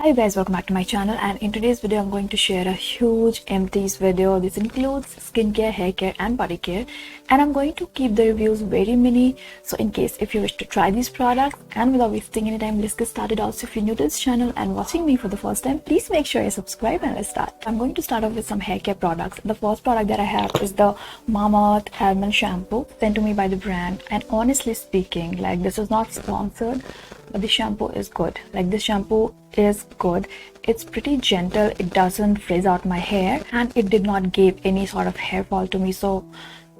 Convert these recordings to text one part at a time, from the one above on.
Hi guys, welcome back to my channel, and in today's video I'm going to share a huge empties video. This includes skincare, hair care and body care, and I'm going to keep the reviews very mini, so in case if you wish to try these products. And without wasting any time, let's get started. Also, if you're new to this channel and watching me for the first time, please make sure you subscribe and let's start. I'm going to start off with some hair care products. The first product that I have is the Mamaearth almond shampoo sent to me by the brand, and honestly speaking, like, this is not sponsored, but the shampoo is good. Like, this shampoo is good. It's pretty gentle, it doesn't frizz out my hair, and it did not give any sort of hair fall to me, so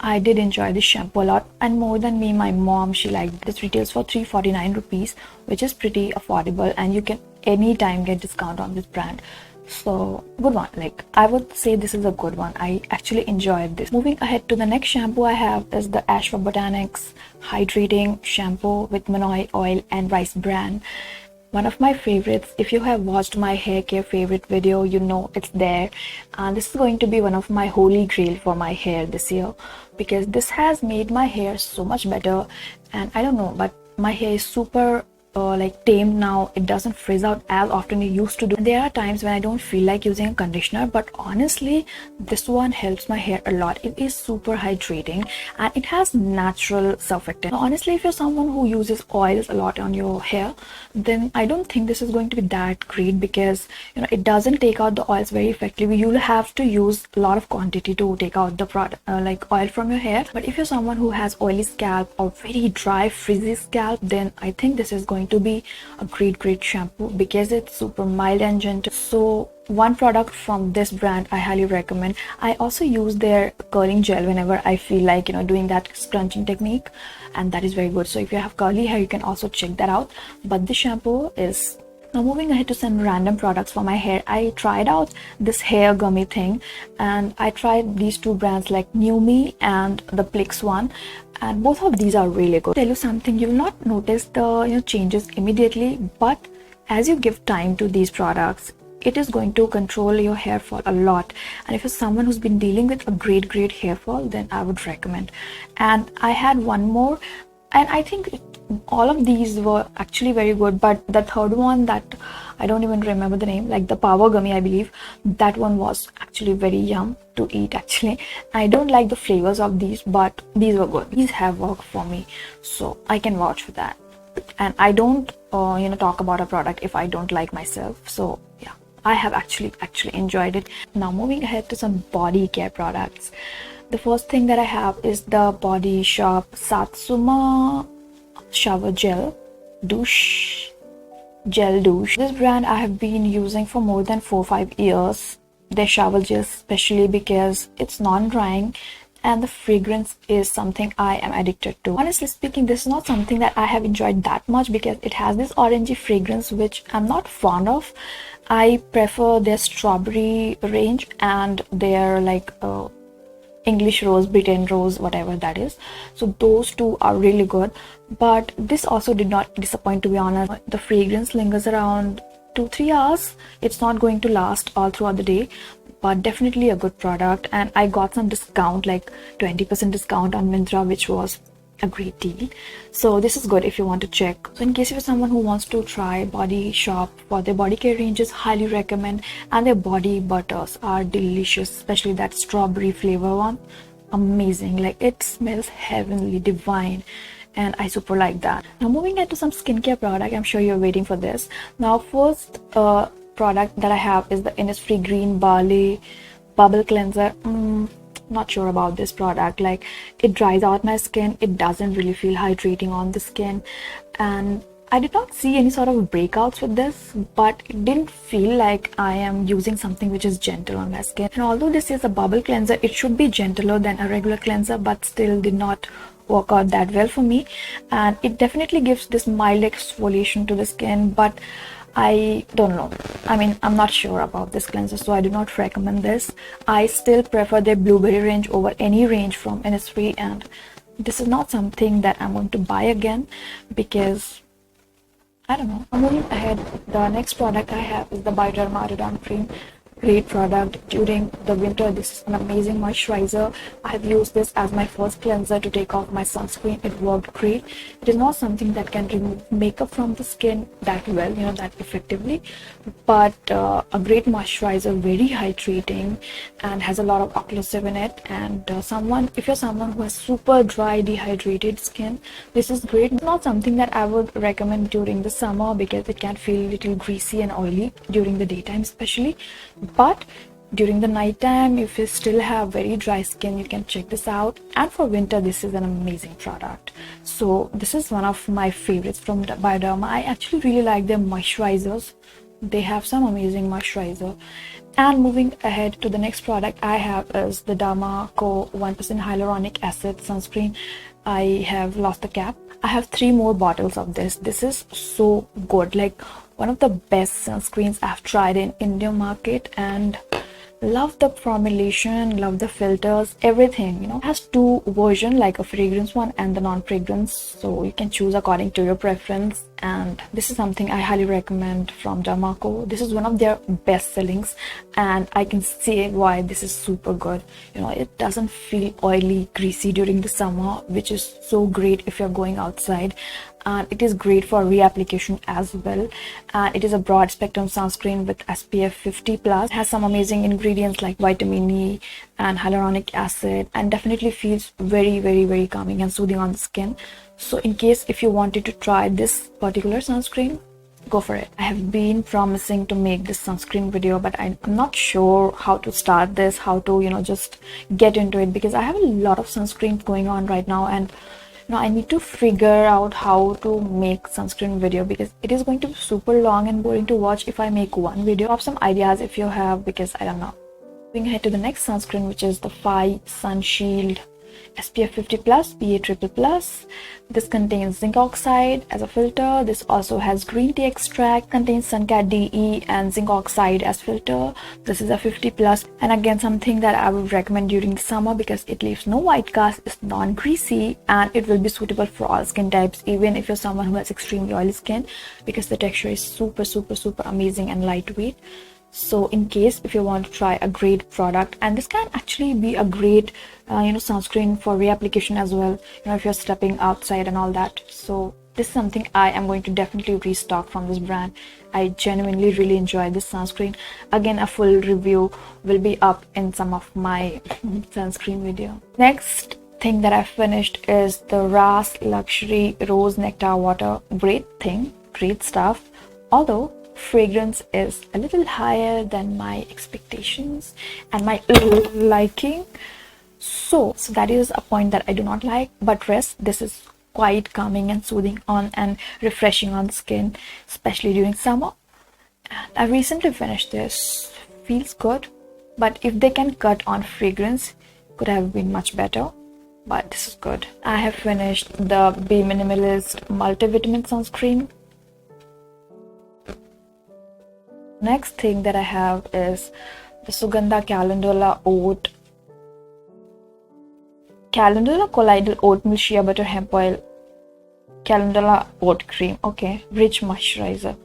I did enjoy this shampoo a lot. And more than me, my mom, she liked this. Retails for 349 rupees, which is pretty affordable, and you can anytime get discount on this brand. So good one. Like, I would say this is a good one. I actually enjoyed this. Moving ahead to the next shampoo I have is the Ash for Botanics hydrating shampoo with Manoy oil and rice bran. One of my favorites. If you have watched my hair care favorite video, you know it's there, and this is going to be one of my holy grail for my hair this year, because this has made my hair so much better. And I don't know, but my hair is super like tamed now. It doesn't frizz out as often it used to do. There are times when I don't feel like using a conditioner, but honestly this one helps my hair a lot. It is super hydrating and it has natural surfactant. So honestly, if you're someone who uses oils a lot on your hair, then I don't think this is going to be that great, because you know, it doesn't take out the oils very effectively. You'll have to use a lot of quantity to take out the product like oil from your hair. But if you're someone who has oily scalp or very dry frizzy scalp, then I think this is going to be a great shampoo, because it's super mild and gentle. So one product from this brand I highly recommend. I also use their curling gel whenever I feel like, you know, doing that scrunching technique, and that is very good. So if you have curly hair, you can also check that out. But this shampoo is... Now moving ahead to some random products for my hair. I tried out this hair gummy thing, and I tried these two brands like Nyumi and the Plix one, and both of these are really good. Tell you something, you will not notice the changes immediately, but as you give time to these products, it is going to control your hair fall a lot. And if you're someone who's been dealing with a great hair fall, then I would recommend. And I had one more, and I think all of these were actually very good, but the third one, that I don't even remember the name, like the power gummy, I believe, that one was actually very yum to eat. Actually, I don't like the flavors of these, but these were good. These have worked for me, so I can vouch for that. And I don't talk about a product if I don't like myself. So yeah, I have actually enjoyed it. Now moving ahead to some body care products. The first thing that I have is the Bodyshop Satsuma shower gel douche. This brand I have been using for more than 4 or 5 years. Their shower gel, especially because it's non-drying and the fragrance is something I am addicted to. Honestly speaking, this is not something that I have enjoyed that much, because it has this orangey fragrance which I'm not fond of. I prefer their strawberry range and their like English rose, Britain rose, whatever that is. So those two are really good, but this also did not disappoint, to be honest. The fragrance lingers around 2-3 hours. It's not going to last all throughout the day, but definitely a good product. And I got some discount, like 20% discount on Myntra, which was a great deal. So this is good if you want to check. So in case you're someone who wants to try Bodyshop for their body care ranges, highly recommend. And their body butters are delicious, especially that strawberry flavor one. Amazing, like it smells heavenly, divine, and I super like that. Now moving on to some skincare product. I'm sure you're waiting for this. Now first product that I have is the Innisfree green barley bubble cleanser. Not sure about this product. Like, it dries out my skin, it doesn't really feel hydrating on the skin, and I did not see any sort of breakouts with this, but it didn't feel like I am using something which is gentle on my skin. And although this is a bubble cleanser, it should be gentler than a regular cleanser, but still did not work out that well for me. And it definitely gives this mild exfoliation to the skin, but I don't know. I mean, I'm not sure about this cleanser, so I do not recommend this. I still prefer their blueberry range over any range from Innisfree, and this is not something that I'm going to buy again, because I don't know. I'm moving ahead. The next product I have is the Bioderma cream. great product during the winter. This is an amazing moisturizer. I have used this as my first cleanser to take off my sunscreen. It worked great. It is not something that can remove makeup from the skin that well, that effectively, but a great moisturizer, very hydrating, and has a lot of occlusive in it. And if you're someone who has super dry, dehydrated skin, this is great. Not something that I would recommend during the summer because it can feel a little greasy and oily during the daytime especially, but during the nighttime, if you still have very dry skin, you can check this out. And for winter, this is an amazing product. So this is one of my favorites from Bioderma. I actually really like their moisturizers. They have some amazing moisturizer. And moving ahead to the next product I have is the Derma Co 1% hyaluronic acid sunscreen. I have lost the cap. I have 3 more bottles of this. This is so good, like one of the best sunscreens I've tried in Indian market, and love the formulation, love the filters, everything. It has 2 versions, like a fragrance one and the non-fragrance, so you can choose according to your preference. And this is something I highly recommend from Derma Co. This is one of their best sellings, and I can see why this is super good. It doesn't feel oily, greasy during the summer, which is so great if you're going outside. And it is great for reapplication as well. And it is a broad spectrum sunscreen with SPF 50+. It has some amazing ingredients like vitamin E and hyaluronic acid, and definitely feels very, very, very calming and soothing on the skin. So in case if you wanted to try this particular sunscreen, go for it. I have been promising to make this sunscreen video, but I'm not sure how to start this, how to just get into it, because I have a lot of sunscreen going on right now, and I need to figure out how to make sunscreen video, because it is going to be super long and boring to watch if I make one video. Drop some ideas if you have, because I don't know. Moving ahead to the next sunscreen, which is the Sunshield SPF 50+, PA+++. This contains zinc oxide as a filter. This also has green tea extract, contains suncat DE and zinc oxide as filter. This is a 50+, and again something that I would recommend during the summer because it leaves no white cast, it's non-greasy, and it will be suitable for all skin types, even if you're someone who has extremely oily skin, because the texture is super, super, super amazing and lightweight. So in case if you want to try a great product, and this can actually be a great sunscreen for reapplication as well, if you're stepping outside and all that. So this is something I am going to definitely restock from this brand. I genuinely really enjoy this sunscreen. Again, a full review will be up in some of my sunscreen video. Next thing that I finished is the Ras Luxury Rose Nectar Water. Great thing, great stuff, although fragrance is a little higher than my expectations and my liking, so that is a point that I do not like. But rest, this is quite calming and soothing on and refreshing on the skin, especially during summer. And I recently finished this. Feels good, but if they can cut on fragrance, could have been much better, but this is good. I have finished the Be Minimalist multivitamin sunscreen. Next thing that I have is the Suganda Calendula Colloidal Oatmeal Shea Butter Hemp Oil Calendula Oat Cream. Okay, rich moisturizer.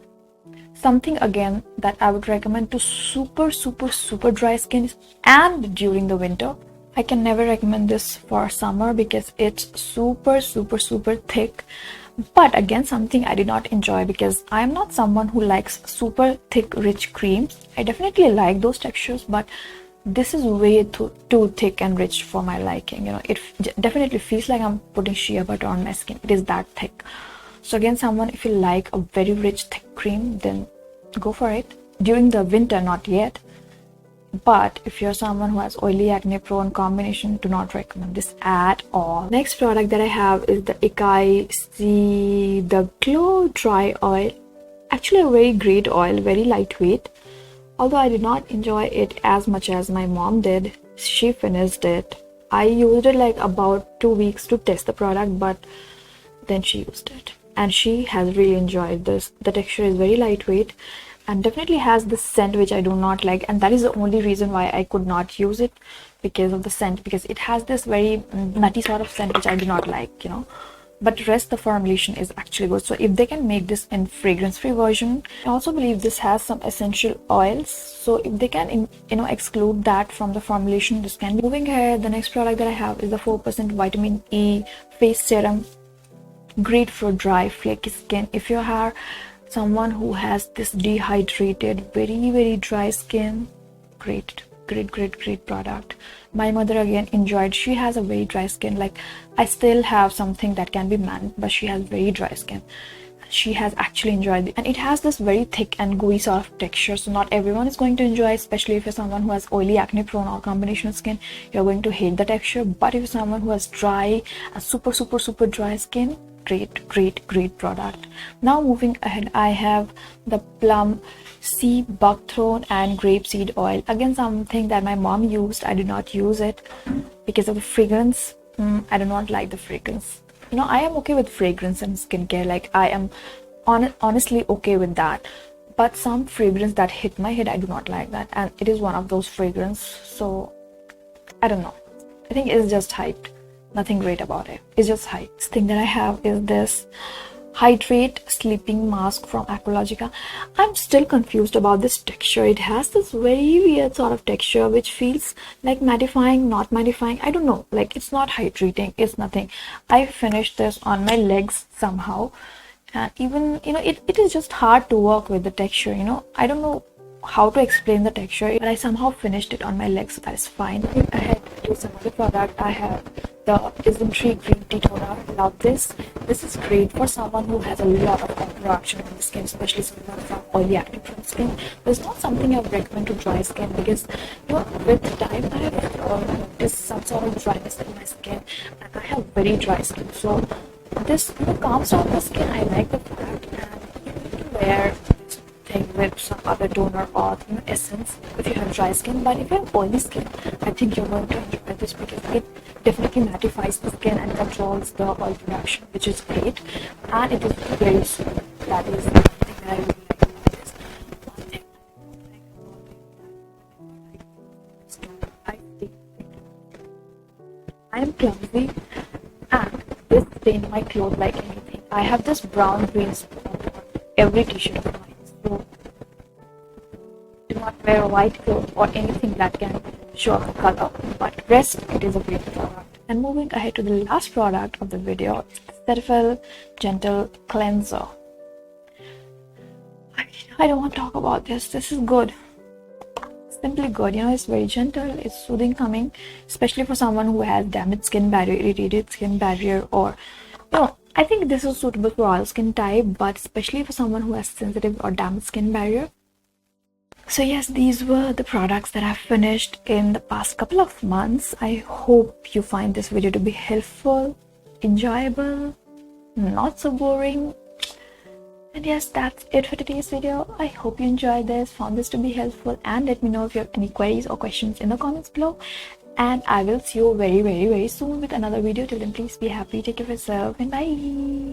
Something again that I would recommend to super, super, super dry skin and during the winter. I can never recommend this for summer because it's super, super, super thick. But again, something I did not enjoy because I am not someone who likes super thick, rich creams. I definitely like those textures, but this is way too thick and rich for my liking. It definitely feels like I'm putting shea butter on my skin. It is that thick. So again, someone, if you like a very rich, thick cream, then go for it. During the winter, not yet. But if you're someone who has oily, acne prone combination, do not recommend this at all. Next product that I have is the Hugeeee the Glow Dry Oil. Actually a very great oil, very lightweight. Although I did not enjoy it as much as my mom did. She finished it. I used it like about 2 weeks to test the product, but then she used it. And she has really enjoyed this. The texture is very lightweight and definitely has the scent which I do not like, and that is the only reason why I could not use it, because of the scent, because it has this very nutty sort of scent which I do not like, but rest the formulation is actually good. So if they can make this in fragrance free version, I also believe this has some essential oils, so if they can exclude that from the formulation, this can be. Moving here, the next product that I have is the 4% vitamin E face serum, great for dry flaky skin. If you are someone who has this dehydrated, very dry skin, great product. My mother again enjoyed, she has a very dry skin, like I still have something that can be managed, but she has very dry skin. She has actually enjoyed it, and it has this very thick and gooey sort of texture, so not everyone is going to enjoy, especially if you're someone who has oily, acne prone or combination of skin. You're going to hate the texture. But if you're someone who has dry and super dry skin, great product. Now moving ahead, I have the Plum sea buckthorn and grape seed oil. Again, something that my mom used. I did not use it because of the fragrance. I do not like the fragrance. I am okay with fragrance and skincare, like I am honestly okay with that, but some fragrance that hit my head, I do not like that, and it is one of those fragrance. So I don't know, I think it's just hyped, nothing great about it, it's just hype. This thing that I have is this hydrate sleeping mask from Aqualogica. I'm still confused about this texture. It has this very weird sort of texture which feels like mattifying, not mattifying, I don't know, like it's not hydrating, it's nothing. I finished this on my legs somehow, and even it is just hard to work with the texture. I don't know how to explain the texture, but I somehow finished it on my legs, so that is fine. Ahead to some other product, I have the Innisfree green tea toner. Love this. This is great for someone who has a lot of interaction on the skin, especially someone from oily acne prone skin. This is not something I would recommend to dry skin, because with time I have noticed some sort of dryness in my skin, and I have very dry skin. So this calms down the skin. I like the product, and you can wear thing with some other toner or essence if you have dry skin. But if you have oily skin, I think you're going to enjoy this, because it definitely mattifies the skin and controls the oil production, which is great, and it is very smooth. That is the thing that I really like about this. One thing I think I am clumsy, and this stain my clothes like anything. I have this brown green spot on every t-shirt of mine. So do not wear white clothes or anything that can show up the color, but rest, it is a great product. And moving ahead to the last product of the video, Cetaphil Gentle Cleanser. I don't want to talk about this. This is good, simply good. It's very gentle, it's soothing, calming, especially for someone who has damaged skin barrier, irritated skin barrier, or I think this is suitable for all skin type, but especially for someone who has sensitive or damaged skin barrier. So yes, these were the products that I've finished in the past couple of months. I hope you find this video to be helpful, enjoyable, not so boring. And yes, that's it for today's video. I hope you enjoyed this, found this to be helpful, and let me know if you have any queries or questions in the comments below. And I will see you very soon with another video. Till then, please be happy, take care of yourself, and bye.